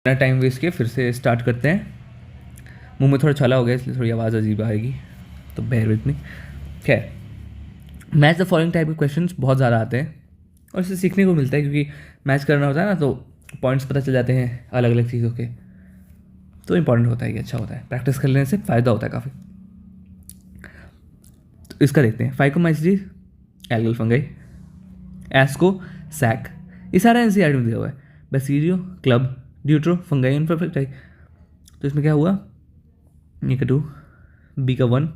बिना time waste किए फिर से स्टार्ट करते हैं। मुंह में थोड़ा छाला हो गया इसलिए थोड़ी आवाज़ अजीब आएगी, तो बेयर विथ मी। खैर, मैच द फॉलोइंग टाइप के क्वेश्चन बहुत ज़्यादा आते हैं और इससे सीखने को मिलता है, क्योंकि मैच करना होता है ना, तो पॉइंट्स पता चल जाते हैं अलग अलग चीज़ों के। तो इंपॉर्टेंट होता है, ये अच्छा होता है, प्रैक्टिस कर लेने से फ़ायदा होता है काफ़ी। तो इसका देखते हैं। Phycomycetes, algal fungi, asco, sac, ये सारा एनसीईआरटी में दिया हुआ है। Basidio, club, deutero, fungi and perfecti. तो इसमें क्या हुआ, ए का 2, बी का 1,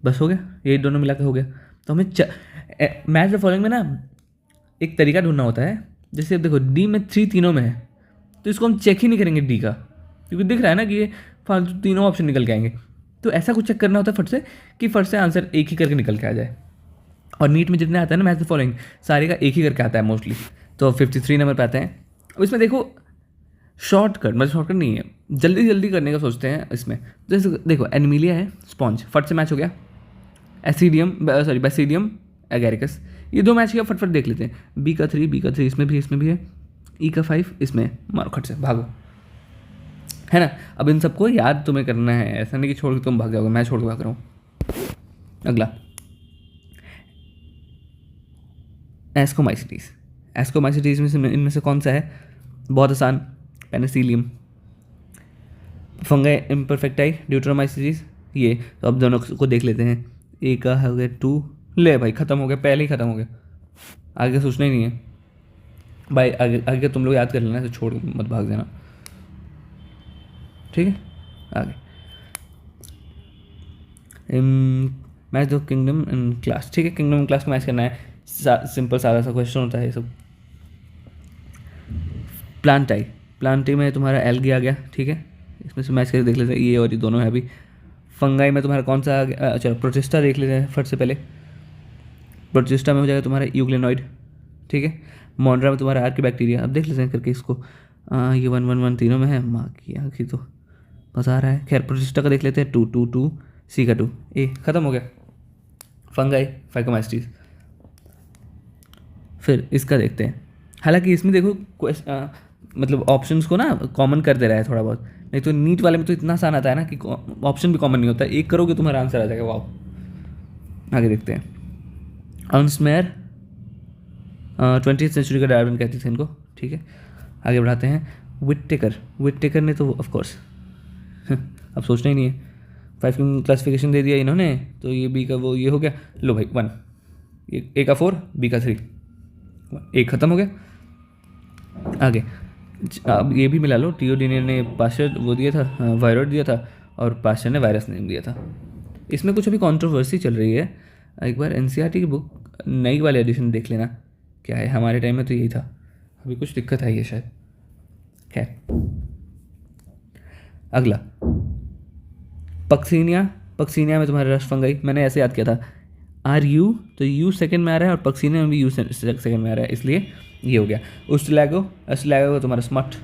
बस हो गया, ये दोनों मिला के हो गया। तो हमें मैच द फॉलोइंग में ना एक तरीका ढूंढना होता है। जैसे अब देखो डी में 3 तीनों में है, तो इसको हम चेक ही नहीं करेंगे डी का, क्योंकि दिख रहा है ना कि ये फालतू तीनों ऑप्शन निकल के आएंगे। तो ऐसा कुछ चेक करना होता है फट से, कि फट से आंसर एक ही करके निकल के आ जाए। और नीट में जितने आता है ना मैच द फॉलोइंग, सारे का एक ही करके आता है मोस्टली। तो 53 नंबर पे आते हैं। अब इसमें देखो शॉर्टकट, मतलब शॉर्टकट नहीं है, जल्दी जल्दी करने का सोचते हैं इसमें। जैसे देखो एनिमिलिया है, स्पॉन्ज, फट से मैच हो गया। एसिडियम, सॉरी बैसिडियम, एगेरिकस, ये 2 मैच किया, फटफट देख लेते हैं। बी का 3, बी का 3 इसमें भी है। ई का 5 इसमें, मारो खट से भागो, है ना। अब इन सबको याद तुम्हें करना है, ऐसा नहीं कि छोड़ के तुम भाग जाओगे, मैं छोड़ के भाग रहा हूँ। अगला एस्कोमाइसिटीज। एस्कोमाइसिटीज में से इनमें से कौन सा है, बहुत आसान, पेनिसिलियम। फंगाई इम्परफेक्टाई, ड्यूट्रोमाइसिटीज, ये। तो अब दोनों को देख लेते हैं। ए का हो गया 2, ले भाई खत्म हो गया, पहले ही खत्म हो गया, आगे सोचना ही नहीं है भाई। आगे आगे तुम लोग याद कर लेना, तो छोड़ मत भाग देना, ठीक है। आगे मैच दो किंगडम इन क्लास, ठीक है, किंगडम इन क्लास को मैच करना है। सिंपल सारा सा क्वेश्चन होता है ये सब। प्लांटाई, प्लांटाई में तुम्हारा एल्गी आ गया, ठीक है, इसमें से मैच करके देख लेते हैं, ये और ये दोनों है अभी। फंगाई में तुम्हारा कौन सा आ गया, चलो प्रोटिस्टा देख लेते हैं फट से पहले। प्रोटिस्टा में हो जाएगा तुम्हारा यूग्लेनॉइड, ठीक है। मोन्ड्रा में तुम्हारा आर्किबैक्टीरिया। अब देख लेते हैं करके इसको, ये 1 1 1 तीनों में है, माँ की आँखी तो बस आ रहा है। खैर प्रोटिस्टा का देख लेते हैं, 2 2 2, सी का 2, ए खत्म हो गया। फंगाई, फाइकोमाइस्टीज। फिर इसका देखते हैं। हालांकि इसमें देखो मतलब ऑप्शंस को ना कॉमन कर दे रहा है थोड़ा बहुत, नहीं तो नीट वाले में तो इतना आसान आता है ना कि ऑप्शन भी कॉमन नहीं होता, एक करोगे तुम्हारा आंसर आ जाएगा, वाह। आगे देखते हैं। अर्नस्ट 20th सेंचुरी का डार्विन कहते थे इनको, ठीक है। आगे बढ़ाते हैं। विटेकर ने तो ऑफकोर्स अब सोचना ही नहीं है, 5 क्लासिफिकेशन दे दिया इन्होंने, तो ये बी का वो ये हो गया, लो भाई 1, ए का 4, बी का 3, एक खत्म हो गया। आगे अब ये भी मिला लो, टीओडीनियन ने पास्चर वो दिया था, वायरस दिया था, और पास्चर ने वायरस नेम दिया था। इसमें कुछ अभी कंट्रोवर्सी चल रही है, एक बार एनसीईआरटी की बुक नई वाले एडिशन देख लेना क्या है, हमारे टाइम में तो यही था, अभी कुछ दिक्कत आई है शायद। खैर अगला पक्सीनिया, पक्सीनिया में तुम्हारा रस फंगाई, मैंने ऐसे याद किया था, आर यू, तो यू सेकंड में आ रहा है और पक्सीनिया में भी यू सेकंड में आ रहा है, इसलिए ये हो गया। उस्टलैगो का तुम्हारा स्मट।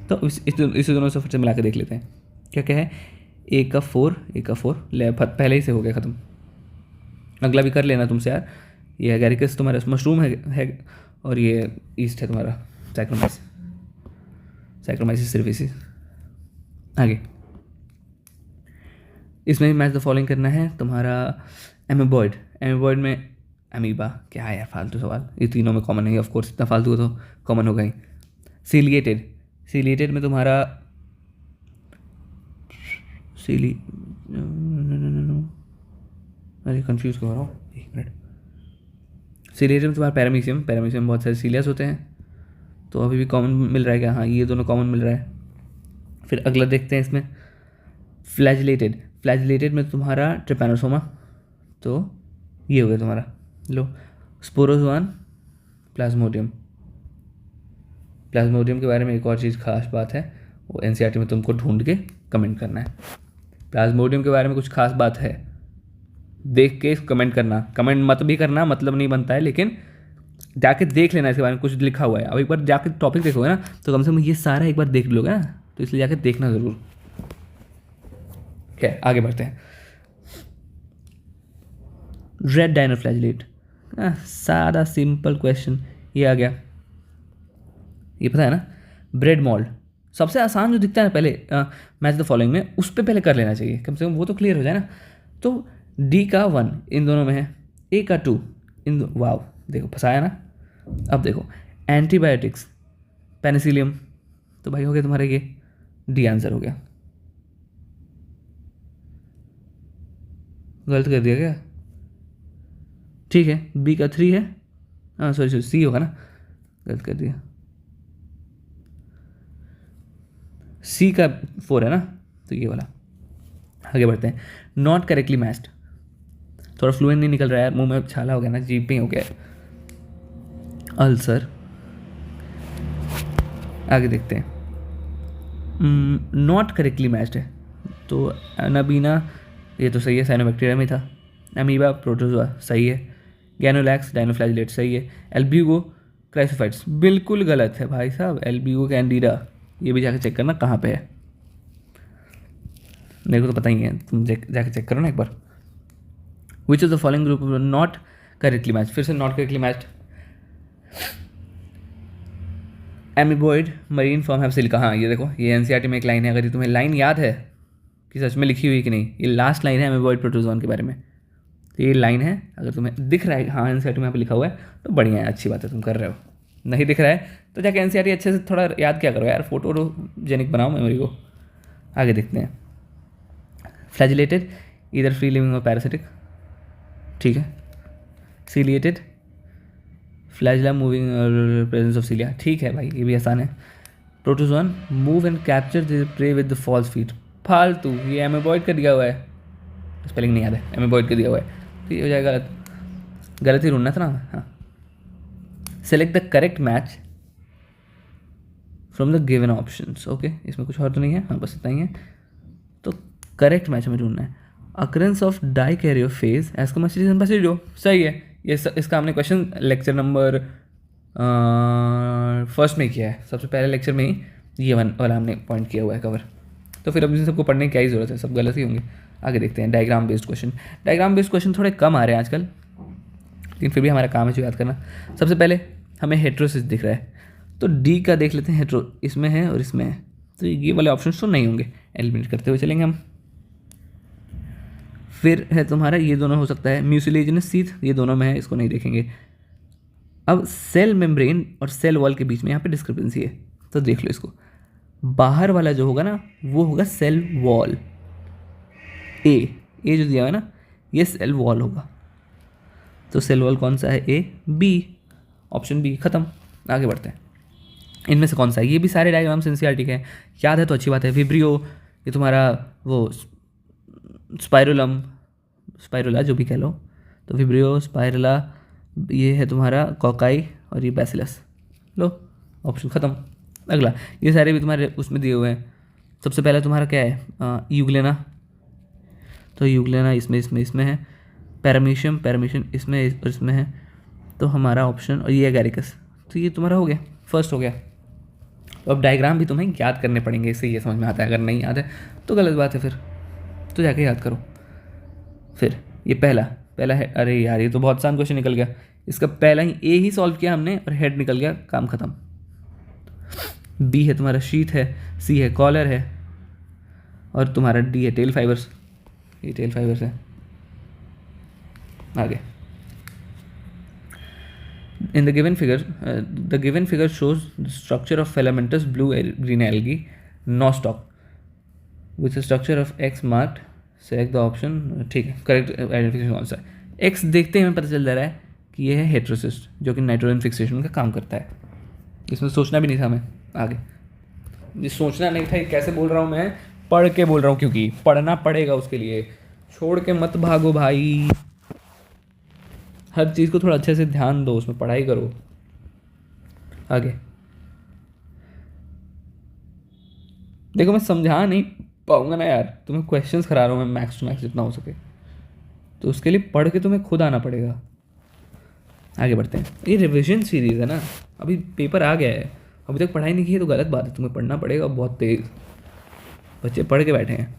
तो इस दोनों से फिर से मिला के देख लेते हैं क्या क्या है। ए का 4 ले पहले ही से हो गया ख़त्म। अगला भी कर लेना तुमसे यार, ये एगेरिकस तुम्हारा मशरूम है, और ये ईस्ट है तुम्हारा सैक्रोमाइसिस सर्विसेज। आगे इसमें भी मैच द फॉलोइंग करना है तुम्हारा। एमेबॉइड में अमीबा, क्या है यार फालतू सवाल, ये तीनों में कॉमन है ऑफ कोर्स, इतना फालतू तो कॉमन हो गई। सीलिएटेड में तुम्हारा अरे कंफ्यूज हो रहा हूँ, एक मिनट। सीलिएटेड में तुम्हारा पैरामीशियम में बहुत सारे सीलियस होते हैं, तो अभी भी कॉमन मिल रहा है क्या, हाँ ये दोनों कॉमन मिल रहा है। फिर अगला देखते हैं इसमें। फ्लैजिलेटेड में तुम्हारा ट्रिपैनोसोमा, तो ये हो गया तुम्हारा, लो। स्पोरोजोआन, प्लाज्मोडियम के बारे में एक और चीज़ खास बात है, वो एनसीईआरटी में तुमको ढूंढ के कमेंट करना है। प्लाज्मोडियम के बारे में कुछ खास बात है, देख के कमेंट करना, कमेंट मत भी करना, मतलब नहीं बनता है, लेकिन जाके देख लेना इसके बारे में कुछ लिखा हुआ है। अब एक बार जाके टॉपिक देखोगे ना, तो कम से कम ये सारा एक बार देख लोगे ना, तो इसलिए जाके देखना ज़रूर। क्या आगे बढ़ते हैं। रेड डायनोफ्लैजिलेट, सादा सिंपल क्वेश्चन, ये आ गया। ये पता है ना, ब्रेड मोल्ड सबसे आसान जो दिखता है ना पहले मैच द फॉलोइंग में, उस पर पहले कर लेना चाहिए, कम से कम वो तो क्लियर हो जाए ना। तो डी का 1 इन दोनों में है, ए का 2 इन वाव, देखो फंसाया ना। अब देखो एंटीबायोटिक्स, पेनिसिलियम, तो भाई हो गया तुम्हारा ये डी आंसर हो गया। गलत कर दिया क्या? ठीक है, बी का 3 है, हाँ सॉरी सी होगा ना, गलत कर दिया। सी का 4 है ना, तो ये वाला। आगे बढ़ते हैं। नॉट करेक्टली मैच्ड, थोड़ा फ्लुएंट नहीं निकल रहा है, मुंह में छाला हो गया ना, जीभ पे हो गया। अल्सर। आगे देखते हैं। नॉट करेक्टली मैच्ड है, तो अनाबीना ये तो सही है, साइनोबैक्टीरिया में था। अमीबा प्रोटोजोआ सही है। गैनोलैक्स डाइनोफ्लैजिलेट सही है। एल्ब्यूगो क्राइसोफाइट्स बिल्कुल गलत है भाई साहब। एल्ब्यूगो कैंडिडा, ये भी जाके चेक करना कहाँ पे है, मेरे को तो पता ही है, तुम जाके चेक करो ना एक बार। Which of the following group not correctly match, फिर से not correctly matched. Amoeboid marine form have silica, हाँ ये देखो, ये एनसीईआरटी में एक लाइन है, अगर ये तुम्हें लाइन याद है कि सच में लिखी हुई कि नहीं, ये लास्ट लाइन है एमीबॉइड प्रोटोजोन के बारे में, तो ये लाइन है, अगर तुम्हें दिख रहा है हाँ एनसीईआरटी में यहाँ पे लिखा हुआ है तो बढ़िया है, अच्छी बात है तुम कर रहे हो। नहीं दिख रहा है तो जाके एनसीईआरटी अच्छे से थोड़ा याद क्या करो यार, फोटोजेनिक बनाओ मेमोरी को। आगे देखते हैं। फ्लैजिलेटेड इधर फ्री लिविंग और पैरासिटिक, ठीक है। सीलिएटेड फ्लैजिला मूविंग और प्रेजेंस ऑफ सीलिया, ठीक है भाई ये भी आसान है। Protozoan move and capture the prey with the false feet, फालतू, ये एमेबॉइड का दिया हुआ है, स्पेलिंग नहीं याद है, एमेबॉइड का दिया हुआ है, तो ये हो जाएगा गलत, गलत ही ढूंढना था ना। हाँ, select the correct match from the given options, okay इसमें कुछ और तो नहीं है, हाँ बस इतना ही है। तो करेक्ट मैच हमें ढूंढना है। Occurrence of dikaryophase as commercial basidio, सही है, ये इसका हमने क्वेश्चन लेक्चर नंबर फर्स्ट में किया है, सबसे पहले लेक्चर में ही ये वाला हमने पॉइंट किया हुआ है कवर, तो फिर अब इन सबको पढ़ने की क्या ही ज़रूरत है, सब गलत ही होंगे। आगे देखते हैं। Diagram based question, diagram based question थोड़े कम आ रहे हैं आजकल, लेकिन फिर भी हमारा काम है जो याद करना। सबसे पहले हमें हेट्रोसिस दिख रहा है, तो डी का देख लेते हैं, हेट्रो इसमें है और इसमें है, तो ये वाले ऑप्शन तो नहीं होंगे, एलिमिनेट करते हुए चलेंगे हम। फिर है तुम्हारा ये दोनों हो सकता है, म्यूसिलेजिनस सीथ ये दोनों में है, इसको नहीं देखेंगे। अब सेल मेम्ब्रेन और सेल वॉल के बीच में यहाँ पे डिस्क्रिपेंसी है, तो देख लो इसको, बाहर वाला जो होगा ना वो होगा सेल वॉल, ए जो दिया हुआ है ना ये सेल वॉल होगा, तो सेल वॉल कौन सा है, ए बी, ऑप्शन बी, खत्म। आगे बढ़ते हैं। इनमें से कौन सा है, ये भी सारे डायग्राम्स एनसीईआरटी के हैं, याद है तो अच्छी बात है। विब्रियो ये तुम्हारा वो स्पाइरुला जो भी कह लो, तो विब्रियो स्पाइरुला ये है तुम्हारा कॉकाई और ये बैसिलस, लो ऑप्शन ख़त्म। अगला ये सारे भी तुम्हारे उसमें दिए हुए हैं। सबसे पहले तुम्हारा क्या है, यूग्लेना, तो यूग्लेना इसमें है। पैरामीशियम इसमें और इसमें है, तो हमारा ऑप्शन, और ये एगैरिकस, तो ये तुम्हारा हो गया, फर्स्ट हो गया। तो अब डायग्राम भी तुम्हें याद करने पड़ेंगे, इससे ये समझ में आता है, अगर नहीं याद है तो गलत बात है, फिर तो जाके याद करो। फिर ये पहला है, अरे यार ये तो बहुत आसान क्वेश्चन निकल गया, इसका पहला ही ए ही सॉल्व किया हमने और हेड निकल गया, काम खत्म। बी है तुम्हारा शीथ है, सी है कॉलर है, और तुम्हारा डी है टेल फाइबर्स, ये टेल फाइबर्स है। आगे in the given figure shows the structure of filamentous blue green algae nostoc with the structure of X marked, select the option, ठीक है, करेक्ट आइडेंटिफिकेशन कौन सा है, X देखते ही हमें पता चल जा रहा है कि ये है हेट्रोसिस्ट जो कि नाइट्रोजन फिक्सेशन का काम करता है, इसमें सोचना भी नहीं था हमें। आगे ये सोचना नहीं था, ये कैसे बोल रहा हूँ मैं, पढ़ के बोल रहा हूँ, क्योंकि पढ़ना पड़ेगा उसके लिए, छोड़ के मत भागो भाई, हर चीज़ को थोड़ा अच्छे से ध्यान दो, उसमें पढ़ाई करो। आगे देखो मैं समझा नहीं पाऊंगा ना यार, तुम्हें क्वेश्चंस करा रहा हूँ मैं मैक्स टू मैक्स जितना हो सके, तो उसके लिए पढ़ के तुम्हें खुद आना पड़ेगा। आगे बढ़ते हैं। ये रिविजन सीरीज़ है ना, अभी पेपर आ गया है, अभी तक पढ़ाई नहीं की है तो गलत बात है, तुम्हें पढ़ना पड़ेगा बहुत तेज, बच्चे पढ़ के बैठे हैं।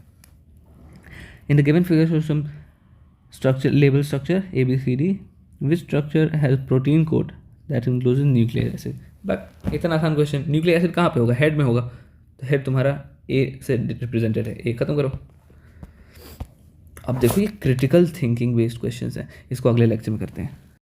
In the given figure system structure, label structure ABCD, which structure has protein coat that encloses nucleic acid, but इतना आसान क्वेश्चन, न्यूक्लिक एसिड कहाँ पे होगा, हेड में होगा, तो हेड तुम्हारा ए से रिप्रेजेंटेड है, ए खत्म करो। अब देखो ये क्रिटिकल थिंकिंग बेस्ड क्वेश्चंस हैं, इसको अगले लेक्चर में करते हैं।